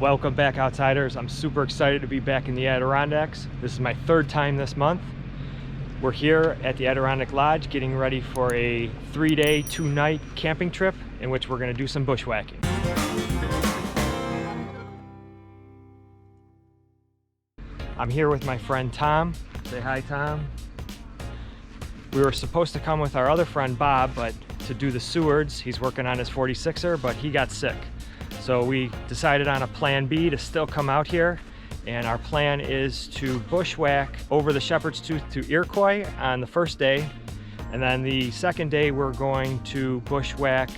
Welcome back, Outsiders. I'm super excited to be back in the Adirondacks. This is my third time this month. We're here at the Adirondack Loj getting ready for a 3-day, 2-night camping trip in which we're going to do some bushwhacking. I'm here with my friend Tom. Say hi, Tom. We were supposed to come with our other friend Bob, but to do the Sewards, he's working on his 46er, but he got sick. So we decided on a plan B to still come out here, and our plan is to bushwhack over the Shepherd's Tooth to Iroquois on the first day, and then the second day we're going to bushwhack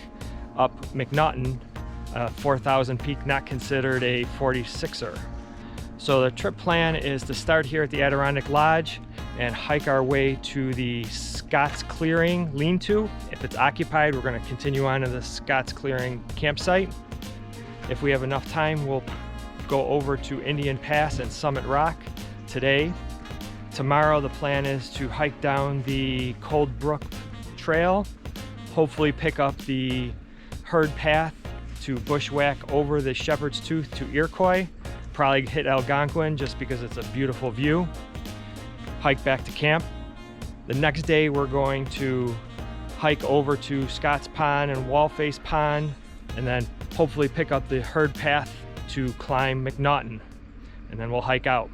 up MacNaughton, 4,000 peak, not considered a 46er. So the trip plan is to start here at the Adirondack Loj and hike our way to the Scott's Clearing lean-to. If it's occupied, we're going to continue on to the Scott's Clearing campsite. If we have enough time, we'll go over to Indian Pass and Summit Rock today. Tomorrow the plan is to hike down the Cold Brook Trail, hopefully pick up the herd path to bushwhack over the Shepherd's Tooth to Iroquois, probably hit Algonquin just because it's a beautiful view, hike back to camp. The next day we're going to hike over to Scott's Pond and Wallface Pond, and then hopefully pick up the herd path to climb MacNaughton, and then we'll hike out.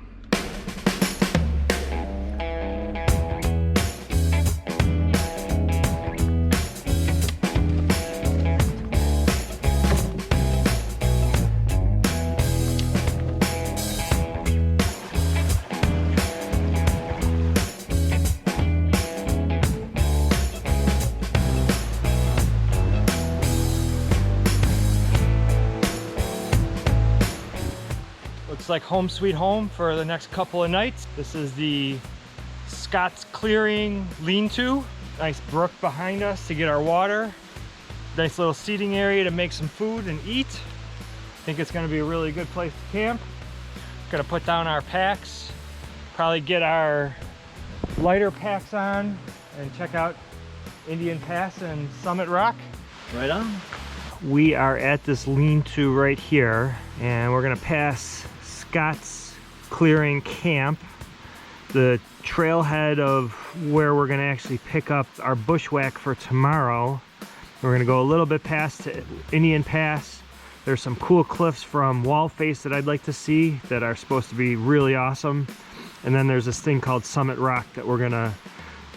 Looks like home sweet home for the next couple of nights. This is the Scott's Clearing lean-to. Nice brook behind us to get our water. Nice little seating area to make some food and eat. I think it's going to be a really good place to camp. Gonna put down our packs, probably get our lighter packs on, and check out Indian Pass and Summit Rock. Right on. We are at this lean-to right here, and we're gonna pass Scott's Clearing Camp, the trailhead of where we're gonna actually pick up our bushwhack for tomorrow. We're gonna go a little bit past Indian Pass. There's some cool cliffs from Wallface that I'd like to see that are supposed to be really awesome. And then there's this thing called Summit Rock that we're gonna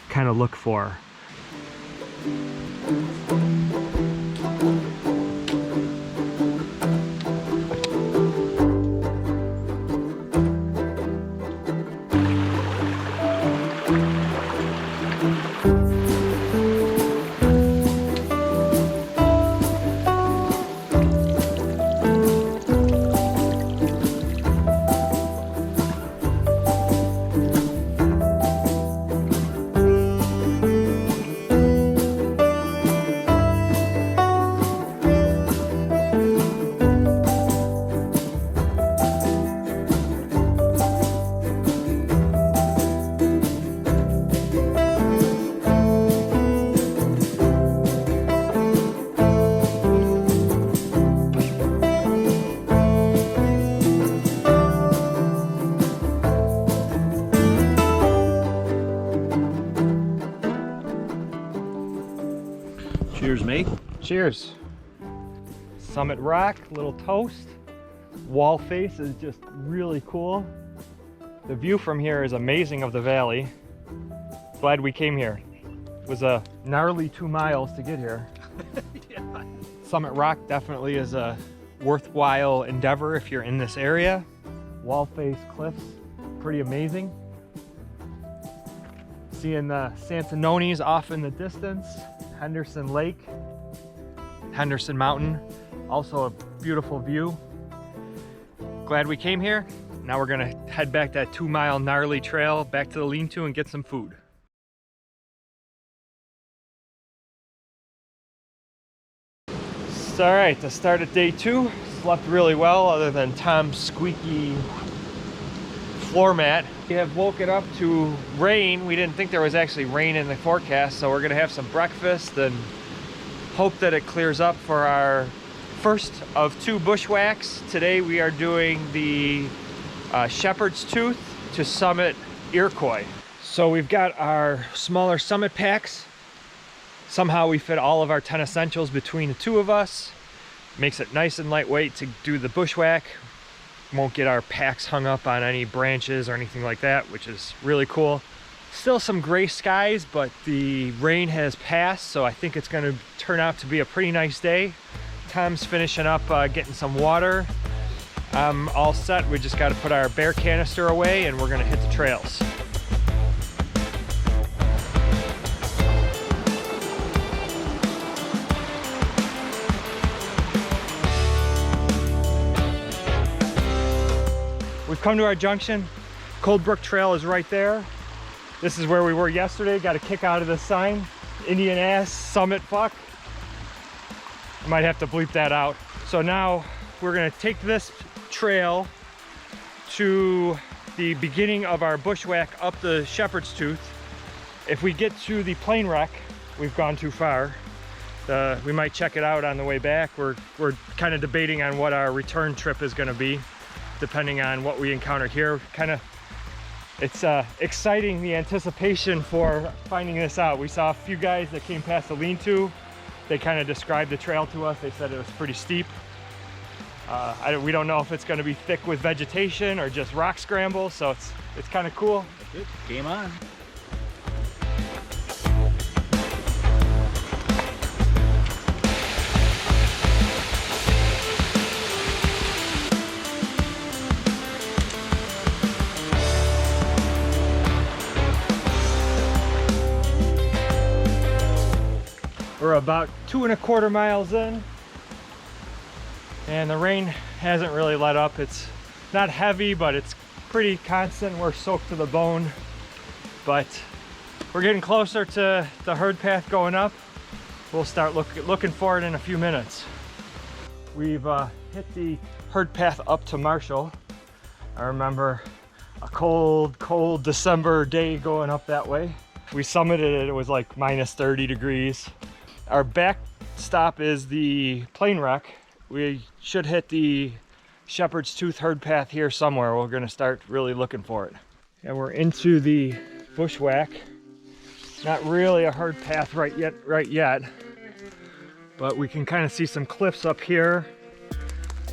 kind of look for. Cheers, mate. Cheers. Summit Rock, little toast. Wallface is just really cool. The view from here is amazing of the valley. Glad we came here. It was a gnarly 2 miles to get here. Yeah. Summit Rock definitely is a worthwhile endeavor if you're in this area. Wallface cliffs, pretty amazing. Seeing the Santanonis off in the distance. Henderson Lake, Henderson Mountain, also a beautiful view. Glad we came here. Now we're gonna head back that 2-mile gnarly trail back to the lean-to and get some food. All right, to start at day 2, slept really well other than Tom's squeaky floor mat. We have woken up to rain. We didn't think there was actually rain in the forecast, so we're gonna have some breakfast and hope that it clears up for our first of 2 bushwhacks. Today we are doing the Shepherd's Tooth to summit Iroquois. So we've got our smaller summit packs. Somehow we fit all of our 10 essentials between the 2 of us. Makes it nice and lightweight to do the bushwhack. Won't get our packs hung up on any branches or anything like that, which is really cool. Still some gray skies, but the rain has passed, so I think it's gonna turn out to be a pretty nice day. Tom's finishing up getting some water. I'm all set. We just got to put our bear canister away and we're gonna hit the trails. We've come to our junction. Cold Brook Trail is right there. This is where we were yesterday. Got a kick out of this sign. Indian ass summit fuck. I might have to bleep that out. So now we're gonna take this trail to the beginning of our bushwhack up the Shepherd's Tooth. If we get to the plane wreck, we've gone too far. We might check it out on the way back. We're kind of debating on what our return trip is gonna be, depending on what we encounter here. It's exciting, the anticipation for finding this out. We saw a few guys that came past the lean-to. They kind of described the trail to us. They said it was pretty steep. We don't know if it's going to be thick with vegetation or just rock scramble, so it's kind of cool. That's it. Game on. We're about 2¼ miles in, and the rain hasn't really let up. It's not heavy, but it's pretty constant. We're soaked to the bone, but we're getting closer to the herd path going up. We'll start looking for it in a few minutes. We've hit the herd path up to Marshall. I remember a cold December day going up that way. We summited it, it was like -30 degrees. Our back stop is the plane wreck. We should hit the Shepherd's Tooth herd path here somewhere. We're gonna start really looking for it. And we're into the bushwhack. Not really a herd path right yet, but we can kind of see some cliffs up here,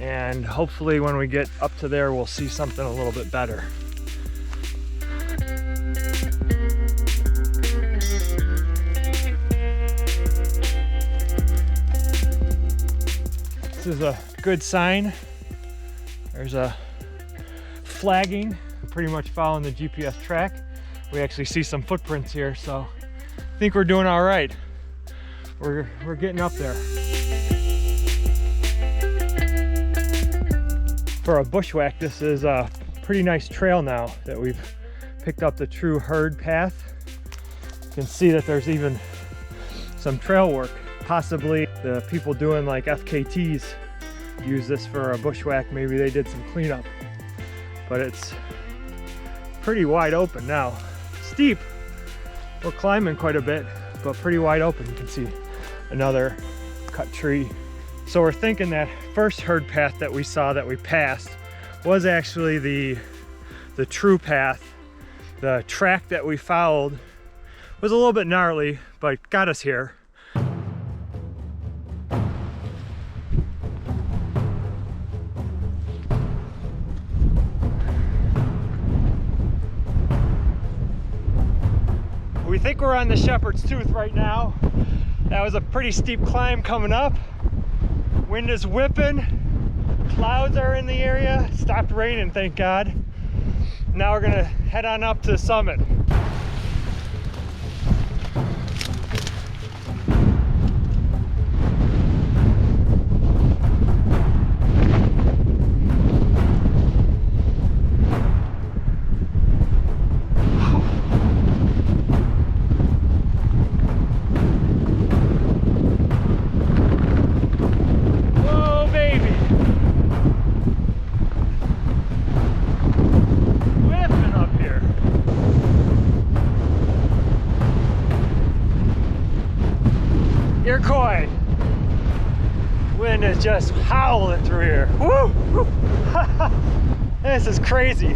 and hopefully when we get up to there, we'll see something a little bit better. This is a good sign. There's a flagging, pretty much following the GPS track. We actually see some footprints here, so I think we're doing all right. We're getting up there. For a bushwhack, this is a pretty nice trail now that we've picked up the true herd path. You can see that there's even some trail work. Possibly the people doing like FKTs use this for a bushwhack. Maybe they did some cleanup, but it's pretty wide open now. Steep, we're climbing quite a bit, but pretty wide open. You can see another cut tree. So we're thinking that first herd path that we saw that we passed was actually the true path. The track that we followed was a little bit gnarly, but got us here. We think we're on the Shepherd's Tooth right now. That was a pretty steep climb coming up. Wind is whipping. Clouds are in the area. Stopped raining, thank God. Now we're gonna head on up to the summit. Wind is just howling through here. Woo! Woo. This is crazy.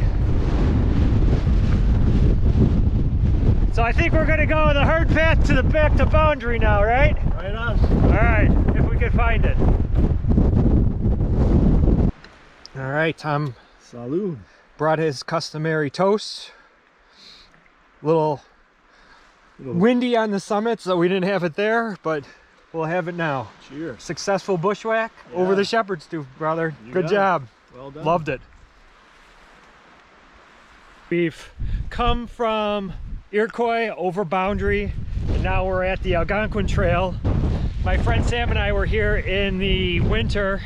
So I think we're gonna go the herd path to the back to boundary now, right? Right on. All right, if we can find it. All right, Tom Salud. brought his customary toast. Little windy on the summit, so we didn't have it there, but we'll have it now. Cheers. Successful bushwhack over the Shepard's tooth, brother. You Good got job. it. Well done. Loved it. We've come from Iroquois over boundary, and now we're at the Algonquin Trail. My friend Sam and I were here in the winter,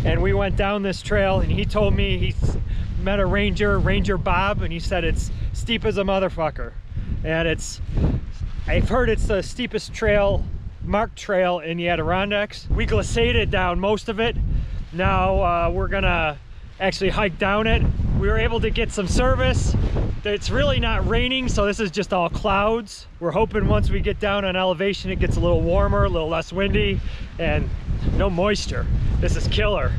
and we went down this trail, and he told me he's met a Ranger Bob, and he said it's steep as a motherfucker. And I've heard it's the steepest trail, marked trail in the Adirondacks. We glissaded down most of it. Now we're gonna actually hike down it. We were able to get some service. It's really not raining, so this is just all clouds. We're hoping once we get down on elevation, it gets a little warmer, a little less windy, and no moisture. This is killer.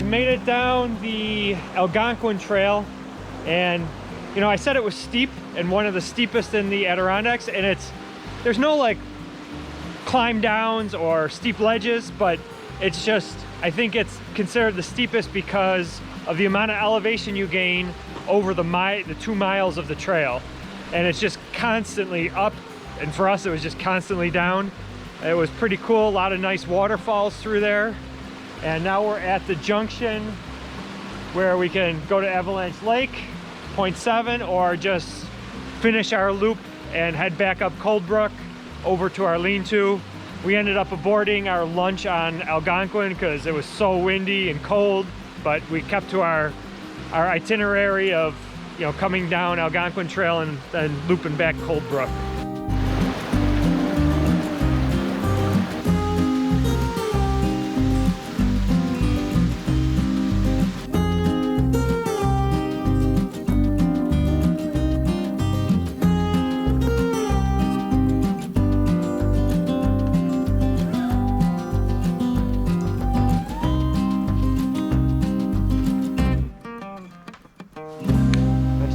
Made it down the Algonquin Trail, and you know, I said it was steep and one of the steepest in the Adirondacks, and there's no like climb downs or steep ledges, but it's just, I think it's considered the steepest because of the amount of elevation you gain over the 2 miles of the trail, and it's just constantly up, and for us it was just constantly down. It was pretty cool, a lot of nice waterfalls through there. And now we're at the junction where we can go to Avalanche Lake, 0.7, or just finish our loop and head back up Cold Brook over to our lean-to. We ended up aborting our lunch on Algonquin because it was so windy and cold, but we kept to our itinerary of, you know, coming down Algonquin Trail and then looping back Cold Brook.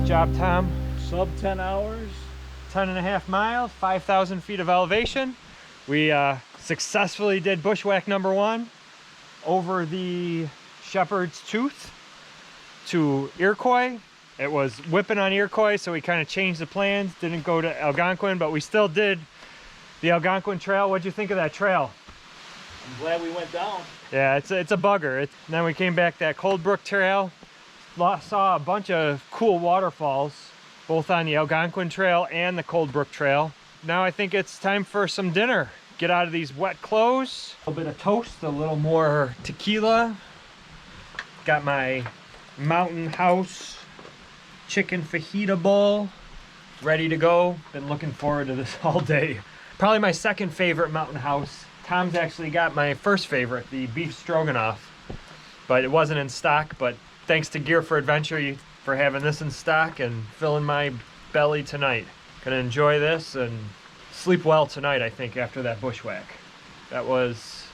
Job, Tom. Sub 10 hours. 10.5 miles, 5,000 feet of elevation. We successfully did bushwhack number 1 over the Shepherd's Tooth to Iroquois. It was whipping on Iroquois, so we kind of changed the plans. Didn't go to Algonquin, but we still did the Algonquin Trail. What'd you think of that trail? I'm glad we went down. Yeah, it's a bugger. And then we came back that Cold Brook Trail. Saw a bunch of cool waterfalls, both on the Algonquin Trail and the Cold Brook Trail. Now I think it's time for some dinner. Get out of these wet clothes. A little bit of toast, a little more tequila. Got my Mountain House chicken fajita bowl ready to go. Been looking forward to this all day. Probably my second favorite Mountain House. Tom's actually got my first favorite, the beef stroganoff, but it wasn't in stock. But thanks to Gear for Adventure for having this in stock and filling my belly tonight. Gonna enjoy this and sleep well tonight, I think, after that bushwhack. That was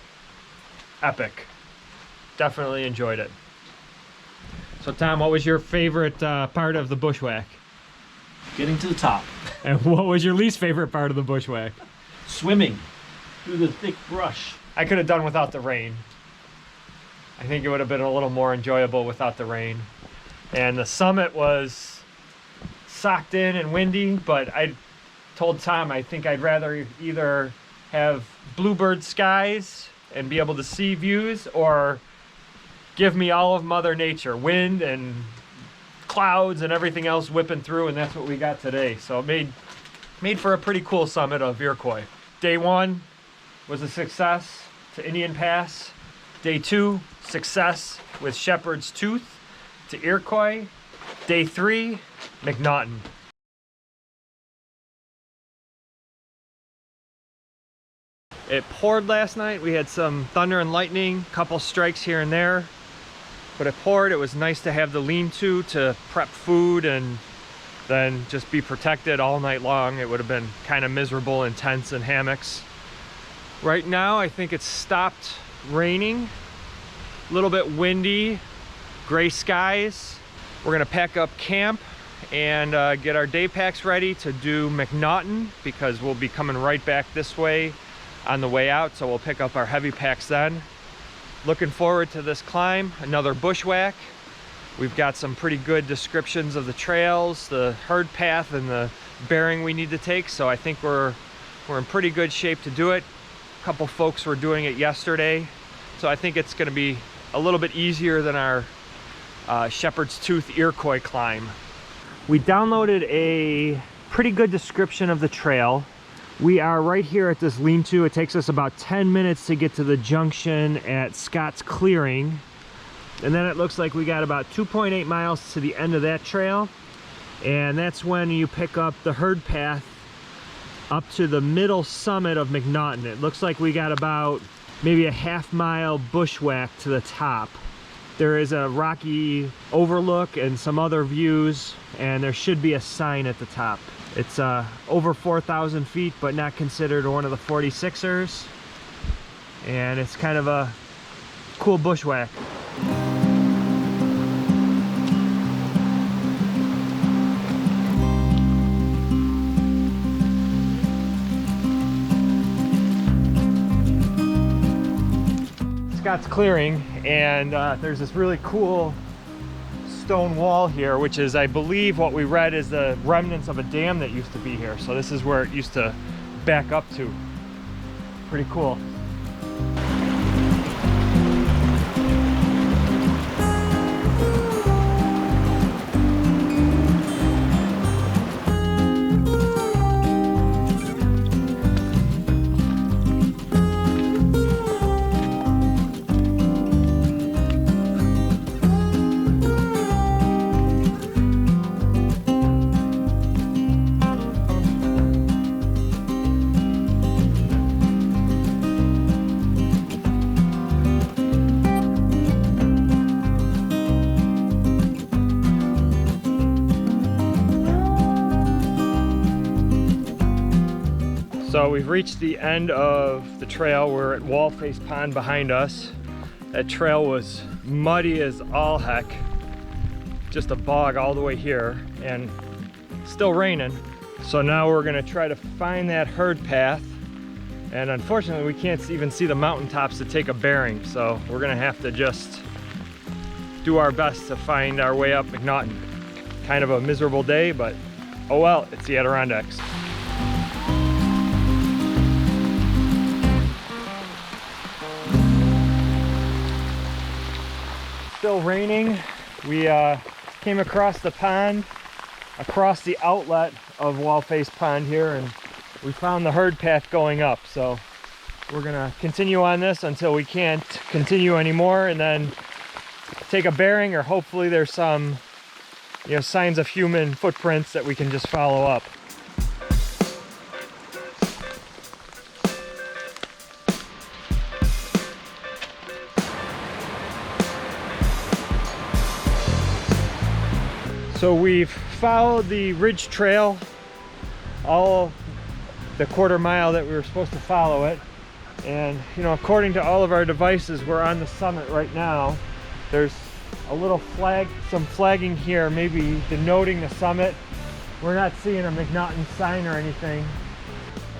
epic. Definitely enjoyed it. So Tom, what was your favorite part of the bushwhack? Getting to the top. And what was your least favorite part of the bushwhack? Swimming through the thick brush. I could have done without the rain. I think it would have been a little more enjoyable without the rain. And the summit was socked in and windy, but I told Tom I think I'd rather either have bluebird skies and be able to see views, or give me all of Mother Nature, wind and clouds and everything else whipping through, and that's what we got today. So it made for a pretty cool summit of Iroquois. Day 1 was a success to Indian Pass. Day 2, success with Shepherd's Tooth to Iroquois. Day 3, MacNaughton. It poured last night. We had some thunder and lightning, couple strikes here and there, but it poured. It was nice to have the lean-to to prep food and then just be protected all night long. It would have been kind of miserable in tents and hammocks. Right now, I think it's stopped raining. A little bit windy, gray skies. We're gonna pack up camp and get our day packs ready to do MacNaughton, because we'll be coming right back this way on the way out, so we'll pick up our heavy packs then. Looking forward to this climb, another bushwhack. We've got some pretty good descriptions of the trails, the herd path, and the bearing we need to take, so I think we're in pretty good shape to do it. A couple folks were doing it yesterday, so I think it's gonna be a little bit easier than our Shepherd's Tooth Iroquois climb. We downloaded a pretty good description of the trail. We are right here at this lean-to. It takes us about 10 minutes to get to the junction at Scott's Clearing. And then it looks like we got about 2.8 miles to the end of that trail. And that's when you pick up the herd path up to the middle summit of MacNaughton. It looks like we got about maybe a half-mile bushwhack to the top. There is a rocky overlook and some other views, and there should be a sign at the top. It's over 4,000 feet, but not considered one of the 46ers. And it's kind of a cool bushwhack. Scott's Clearing, and there's this really cool stone wall here, which is, I believe, what we read is the remnants of a dam that used to be here. So this is where it used to back up to. Pretty cool. So we've reached the end of the trail. We're at Wallface Pond behind us. That trail was muddy as all heck. Just a bog all the way here, and still raining. So now we're gonna try to find that herd path. And unfortunately, we can't even see the mountaintops to take a bearing. So we're gonna have to just do our best to find our way up MacNaughton. Kind of a miserable day, but oh well, it's the Adirondacks. Still raining. We came across the pond, across the outlet of Wallface Pond here, and we found the herd path going up. So we're gonna continue on this until we can't continue anymore, and then take a bearing, or hopefully there's some, you know, signs of human footprints that we can just follow up. So we've followed the ridge trail all the quarter mile that we were supposed to follow it, and you know, according to all of our devices, we're on the summit right now. There's a little flag, some flagging here, maybe denoting the summit. We're not seeing a MacNaughton sign or anything.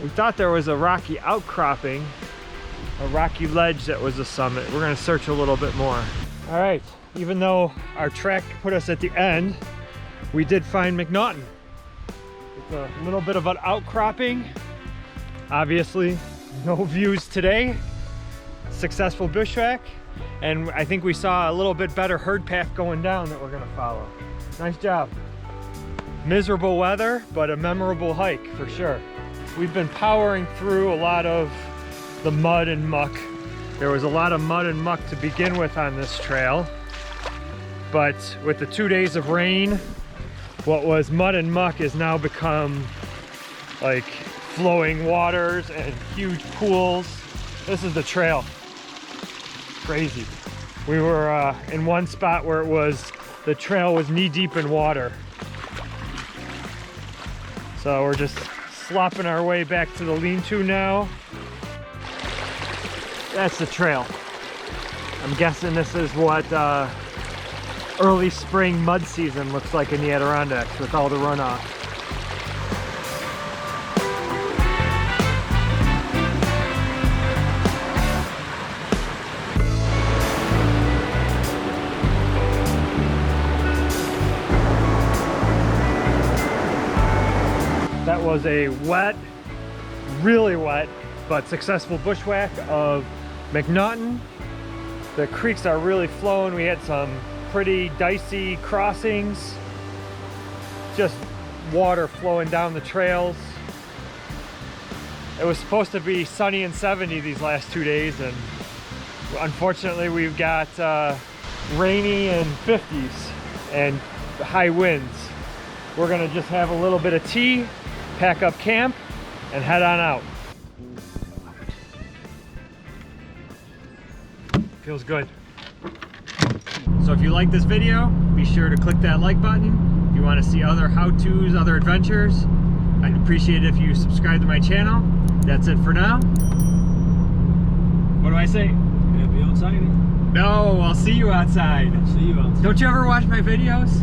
We thought there was a rocky outcropping, a rocky ledge that was the summit. We're gonna search a little bit more. All right, even though our track put us at the end, we did find MacNaughton. It's a little bit of an outcropping. Obviously, no views today. Successful bushwhack. And I think we saw a little bit better herd path going down that we're gonna follow. Nice job. Miserable weather, but a memorable hike for sure. We've been powering through a lot of the mud and muck. There was a lot of mud and muck to begin with on this trail. but with the 2 days of rain, what was mud and muck has now become like flowing waters and huge pools. This is the trail. Crazy. We were in one spot where the trail was knee deep in water. So we're just slopping our way back to the lean-to now. That's the trail. I'm guessing this is what early spring mud season looks like in the Adirondacks with all the runoff. That was a wet, really wet, but successful bushwhack of MacNaughton. The creeks are really flowing. We had some pretty dicey crossings, just water flowing down the trails. It was supposed to be sunny and 70 these last 2 days, and unfortunately we've got rainy and 50s and high winds. We're gonna just have a little bit of tea, pack up camp, and head on out. Feels good. So if you like this video, be sure to click that like button. If you want to see other how-tos, other adventures, I'd appreciate it if you subscribe to my channel. That's it for now. What do I say? Yeah, be outside. No, I'll see you outside. See you outside. Don't you ever watch my videos?